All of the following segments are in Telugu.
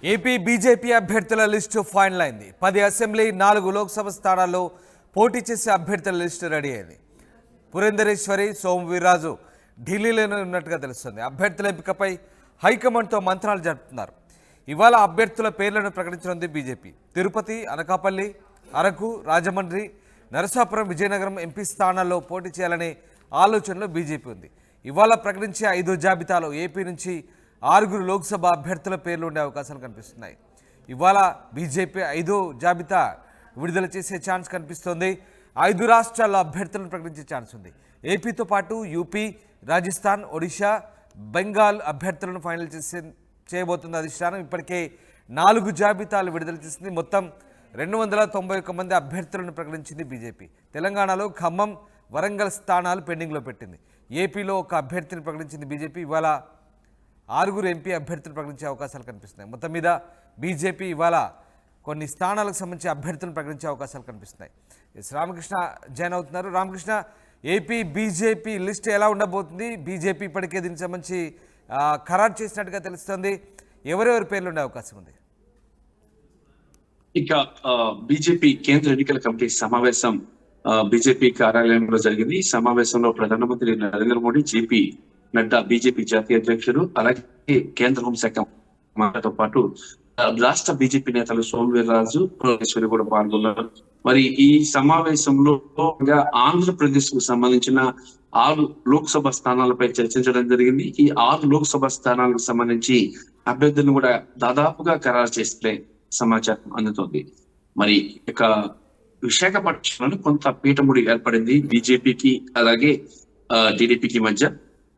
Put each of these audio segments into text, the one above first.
ఏపీ బీజేపీ అభ్యర్థుల లిస్టు ఫైనల్ అయింది. 10 అసెంబ్లీ 4 లోక్సభ స్థానాల్లో పోటీ చేసే అభ్యర్థుల లిస్టు రెడీ అయింది. పురంధరేశ్వరి, సోము వీర్రాజు ఢిల్లీలోనే ఉన్నట్టుగా తెలుస్తుంది. అభ్యర్థుల ఎంపికపై హైకమాండ్తో మంత్రాలు జరుపుతున్నారు. ఇవాళ అభ్యర్థుల పేర్లను ప్రకటించనుంది బీజేపీ. తిరుపతి, అనకాపల్లి, అరకు, రాజమండ్రి, నరసాపురం, విజయనగరం ఎంపీ స్థానాల్లో పోటీ చేయాలనే ఆలోచనలో బీజేపీ ఉంది. ఇవాళ ప్రకటించే 5 జాబితాలో ఏపీ నుంచి 6 లోక్సభ అభ్యర్థుల పేర్లు ఉండే అవకాశాలు కనిపిస్తున్నాయి. ఇవాళ బీజేపీ 5వ జాబితా విడుదల చేసే ఛాన్స్ కనిపిస్తోంది. 5 రాష్ట్రాల్లో అభ్యర్థులను ప్రకటించే ఛాన్స్ ఉంది. ఏపీతో పాటు యూపీ, రాజస్థాన్, ఒడిశా, బెంగాల్ అభ్యర్థులను ఫైనల్ చేయబోతుంది అధిష్టానం. ఇప్పటికే 4 జాబితాలు విడుదల చేసింది. మొత్తం 291 మంది అభ్యర్థులను ప్రకటించింది బీజేపీ. తెలంగాణలో ఖమ్మం, వరంగల్ స్థానాలు పెండింగ్లో పెట్టింది. ఏపీలో ఒక అభ్యర్థిని ప్రకటించింది బీజేపీ. ఇవాళ 6 ఎంపీ అభ్యర్థులు ప్రకటించే అవకాశాలు కనిపిస్తున్నాయి. మొత్తం మీద బీజేపీ ఇవాళ కొన్ని స్థానాలకు సంబంధించి అభ్యర్థులను ప్రకటించే అవకాశాలు కనిపిస్తున్నాయి. రామకృష్ణ జాయిన్ అవుతున్నారు. రామకృష్ణ, ఏపీ బీజేపీ లిస్ట్ ఎలా ఉండబోతుంది? బీజేపీ ఇప్పటికే దీనికి సంబంధించి ఖరారు చేసినట్టుగా తెలుస్తుంది. ఎవరెవరి పేర్లు ఉండే అవకాశం ఉంది? ఇక బీజేపీ కేంద్ర ఎన్నికల కమిటీ సమావేశం బీజేపీ కార్యాలయంలో జరిగింది. ఈ సమావేశంలో ప్రధానమంత్రి నరేంద్ర మోడీ, జేపీ నడ్డా, బీజేపీ జాతీయ అధ్యక్షుడు, అలాగే కేంద్ర హోంశాఖ మంత్రితో పాటు రాష్ట్ర బీజేపీ నేతలు సోము వీర్రాజు, పురంధరేశ్వరి కూడా పాల్గొన్నారు. మరి ఈ సమావేశంలో ఆంధ్రప్రదేశ్ కు సంబంధించిన 6 లోక్సభ స్థానాలపై చర్చించడం జరిగింది. ఈ 6 లోక్సభ స్థానాలకు సంబంధించి అభ్యర్థులను కూడా దాదాపుగా ఖరారు చేస్తే సమాచారం అందుతోంది. మరి ఇక విశాఖపట్నంలో కొంత పీఠముడి ఏర్పడింది బీజేపీకి అలాగే టీడీపీకి మధ్య.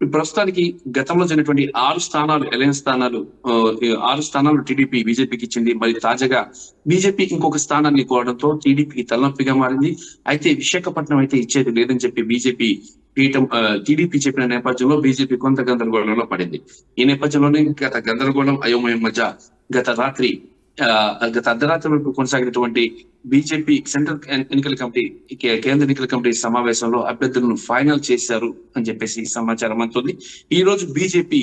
ప్రస్తుతానికి గతంలో జరిగినటువంటి 6 స్థానాలు అలయన్స్ స్థానాలు 6 స్థానాలు టీడీపీ బీజేపీకి ఇచ్చింది. మరి తాజాగా బీజేపీ ఇంకొక స్థానాన్ని కోరడంతో టీడీపీకి తలనొప్పిగా మారింది. అయితే విశాఖపట్నం అయితే ఇచ్చేది లేదని చెప్పి బీజేపీ పీఠం టీడీపీ చెప్పిన నేపథ్యంలో బీజేపీ కొంత గందరగోళంలో పడింది. ఈ నేపథ్యంలోనే గత గందరగోళం అయోమయం మధ్య గత అర్ధరాత్రి వరకు కొనసాగినటువంటి బీజేపీ సెంట్రల్ ఎన్నికల కమిటీ కేంద్ర ఎన్నికల కమిటీ సమావేశంలో అభ్యర్థులను ఫైనల్ చేశారు అని చెప్పేసి సమాచారం అందుతుంది. ఈ రోజు బీజేపీ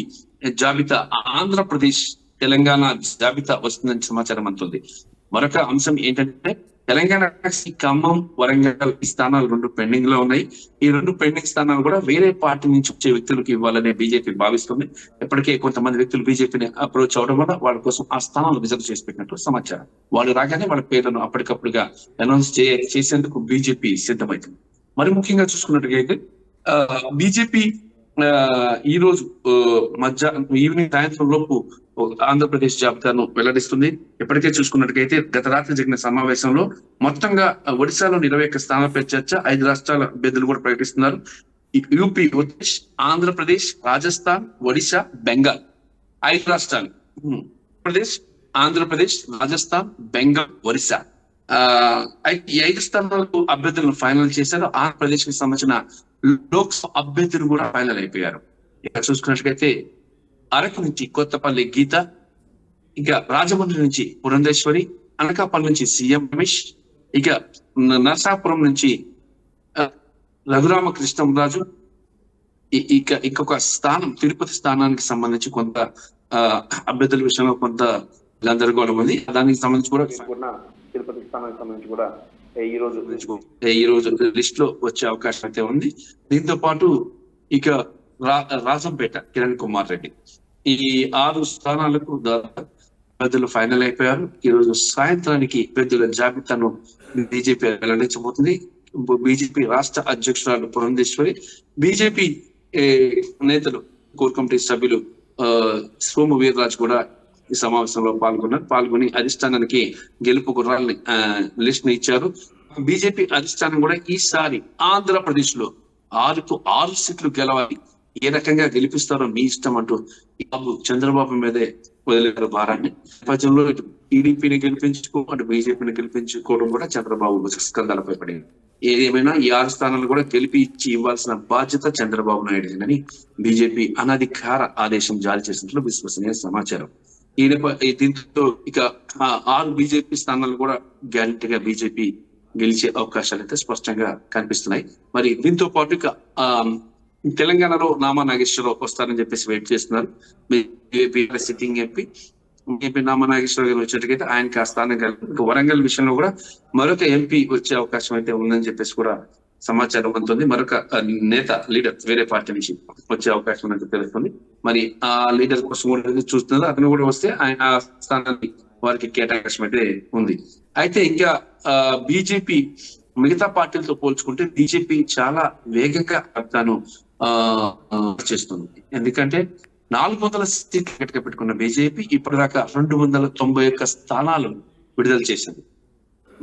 జాబితా ఆంధ్రప్రదేశ్, తెలంగాణ జాబితా వస్తుందని సమాచారం అందుతుంది. మరొక అంశం ఏంటంటే తెలంగాణ ఖమ్మం, వరంగల్ ఈ స్థానాలు 2 పెండింగ్ లో ఉన్నాయి. ఈ 2 పెండింగ్ స్థానాలు కూడా వేరే పార్టీ నుంచి వచ్చే వ్యక్తులకు ఇవ్వాలనే బీజేపీ భావిస్తుంది. ఇప్పటికే కొంతమంది వ్యక్తులు బీజేపీని అప్రోచ్ అవడం వల్ల వాళ్ళ కోసం ఆ స్థానాలు రిజర్వ్ చేసి పెట్టినట్టు సమాచారం. వాళ్ళు రాగానే వాళ్ళ పేర్లను అప్పటికప్పుడుగా అనౌన్స్ చేసేందుకు బీజేపీ సిద్ధమైంది. మరి ముఖ్యంగా చూసుకున్నట్టుగైతే బీజేపీ ఈ రోజు ఈవినింగ్ సాయంత్రం లోపు ఆంధ్రప్రదేశ్ జాబితాను వెల్లడిస్తుంది. ఇప్పటికే చూసుకున్నట్టుగైతే గత రాత్రి జరిగిన సమావేశంలో మొత్తంగా ఒడిశాలోని 21 స్థానాలపై చర్చ, 5 రాష్ట్రాల అభ్యర్థులు కూడా ప్రకటిస్తున్నారు. యూపీ, ఉత్తరప్రదేశ్, ఆంధ్రప్రదేశ్, రాజస్థాన్, ఒడిశా, బెంగాల్ 5 రాష్ట్రాలు. ప్రదేశ్, ఆంధ్రప్రదేశ్, రాజస్థాన్, బెంగాల్, ఒడిశా ఈ 5 స్థానాలకు అభ్యర్థులను ఫైనల్ చేశారు. ఆంధ్రప్రదేశ్ కి సంబంధించిన లోక్సభ అభ్యర్థులు కూడా ఫైనల్ అయిపోయారు. ఇక చూసుకున్నట్లయితే అరకు నుంచి కొత్తపల్లి గీత, ఇక రాజమండ్రి నుంచి పురంధేశ్వరి, అనకాపల్లి నుంచి సీఎం రమేష్, ఇక నరసాపురం నుంచి రఘురామకృష్ణరాజు, ఇక ఇంకొక స్థానం తిరుపతి స్థానానికి సంబంధించి కొంత అభ్యర్థుల విషయంలో కొంత గందరగోళం ఉంది. దానికి సంబంధించి కూడా తిరుపతి స్థానానికి సంబంధించి కూడా ఈ రోజు లిస్ట్ లో వచ్చే అవకాశం అయితే ఉంది. దీంతో పాటు ఇక రాజంపేట కిరణ్ కుమార్ రెడ్డి, ఈ 6 స్థానాలకు అభ్యర్థులు ఫైనల్ అయిపోయారు. ఈ రోజు సాయంత్రానికి అభ్యర్థుల జాబితాను బీజేపీ వెల్లడించబోతుంది. బీజేపీ రాష్ట్ర అధ్యక్షురాలు పురంధేశ్వరి, బీజేపీ నేతలు కోర్ కమిటీ సభ్యులు సోము వీర్రాజు కూడా ఈ సమావేశంలో పాల్గొని అధిష్టానానికి గెలుపు గుర్రాలని లిస్ట్ ని ఇచ్చారు. బీజేపీ అధిష్టానం కూడా ఈసారి ఆంధ్రప్రదేశ్ లో 6 సీట్లు గెలవాలి, ఏ రకంగా గెలిపిస్తారో మీ ఇష్టం అంటూ చంద్రబాబు మీదే వదిలేరు భారాన్ని. నేపథ్యంలో ఇటు టీడీపీని అటు బీజేపీని గెలిపించుకోవడం కూడా చంద్రబాబు స్కందాలపై పడింది. ఏదేమైనా ఈ 6 స్థానాలు కూడా గెలిపి ఇచ్చి ఇవ్వాల్సిన బాధ్యత చంద్రబాబు నాయుడుని బీజేపీ అనధికార ఆదేశం జారీ చేసినట్లు విశ్వసనీయ సమాచారం. దీంతో ఇక 6 బీజేపీ స్థానాలు కూడా గ్యారంటీగా బీజేపీ గెలిచే అవకాశాలు అయితే స్పష్టంగా కనిపిస్తున్నాయి. మరి దీంతో పాటు ఇక తెలంగాణలో నామా నాగేశ్వరరావు వస్తారని చెప్పేసి వెయిట్ చేస్తున్నారు. సిట్టింగ్ ఎంపీ ఎంపీ నామనాగేశ్వర గారు వచ్చేటికైతే ఆయనకి ఆ స్థానం కలిగి వరంగల్ విషయంలో కూడా మరొక ఎంపీ వచ్చే అవకాశం అయితే ఉందని చెప్పేసి కూడా సమాచారం అందుతుంది. మరొక నేత లీడర్ వేరే పార్టీ నుంచి వచ్చే అవకాశం ఉందని తెలుస్తుంది. మరి ఆ లీడర్ కోసం కూడా చూస్తున్నారు. అతను కూడా వస్తే ఆయన ఆ స్థానాన్ని వారికి కేటాయించడం అయితే ఉంది. అయితే ఇంకా బీజేపీ మిగతా పార్టీలతో పోల్చుకుంటే బీజేపీ చాలా వేగంగా తాను చేస్తుంది. ఎందుకంటే 400 సీట్లు గట్టిగా పెట్టుకున్న బీజేపీ ఇప్పటిదాకా 291 స్థానాలు విడుదల చేసింది.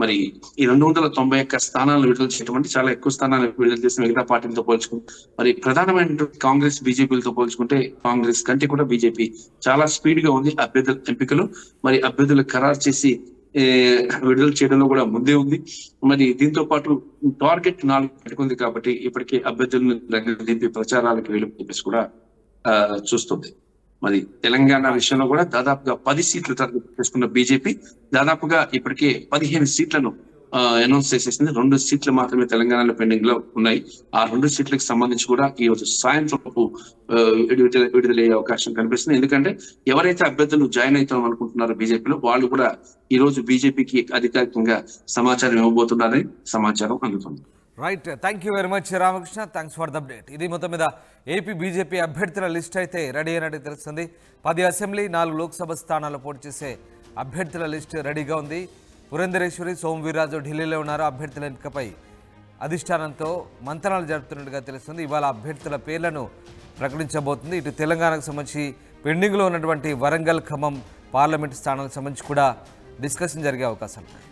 మరి ఈ 291 స్థానాలు విడుదల చేయడం అంటే చాలా ఎక్కువ స్థానాలు విడుదల చేసిన మిగతా పార్టీలతో పోల్చుకుంటే మరి ప్రధానమైన కాంగ్రెస్ బీజేపీలతో పోల్చుకుంటే కాంగ్రెస్ కంటే కూడా బీజేపీ చాలా స్పీడ్ గా ఉంది అభ్యర్థుల ఎంపికలు. మరి అభ్యర్థులు ఖరారు చేసి విడుదల చేయడంలో కూడా ముందే ఉంది. మరి దీంతో పాటు టార్గెట్ 4 పెట్టుకుంది కాబట్టి ఇప్పటికే అభ్యర్థులను రంగం దింపి ప్రచారాలకు వెళ్ళి కూడా చూస్తుంది. మరి తెలంగాణ విషయంలో కూడా దాదాపుగా 10 సీట్లు టార్గెట్ చేసుకున్న బీజేపీ దాదాపుగా ఇప్పటికే 15 సీట్లను అనౌన్స్ చేసేసింది. 2 సీట్లు మాత్రమే తెలంగాణలో పెండింగ్ లో ఉన్నాయి. ఆ 2 సీట్లకు సంబంధించి కూడా ఈ రోజు సాయంత్రం విడుదలయ్యే అవకాశం కనిపిస్తుంది. ఎందుకంటే ఎవరైతే అభ్యర్థులు జాయిన్ అవుతాం అనుకుంటున్నారో బీజేపీలో వాళ్ళు కూడా ఈ రోజు బీజేపీకి అధికారికంగా సమాచారం ఇవ్వబోతున్నారని సమాచారం అందుతుంది. Right, thank you very much Ramakrishna, thanks for the update. ఇది మొత్తం మీద ఏపీ బీజేపీ అభ్యర్థుల లిస్ట్ అయితే రెడీ అయినట్టు తెలుస్తుంది. 10 అసెంబ్లీ 4 లోక్సభ స్థానాల్లో పోటీ చేసే అభ్యర్థుల లిస్ట్ రెడీగా ఉంది. పురంధరేశ్వరి, సోము వీర్రాజు ఢిల్లీలో ఉన్నారు. అభ్యర్థుల ఎంపికపై అధిష్టానంతో మంతనాలు జరుపుతున్నట్టుగా తెలుస్తుంది. ఇవాళ అభ్యర్థుల పేర్లను ప్రకటించబోతుంది. ఇటు తెలంగాణకు సంబంధించి పెండింగ్లో ఉన్నటువంటి వరంగల్, ఖమ్మం పార్లమెంటు స్థానాలకు సంబంధించి కూడా డిస్కషన్ జరిగే అవకాశం ఉంది.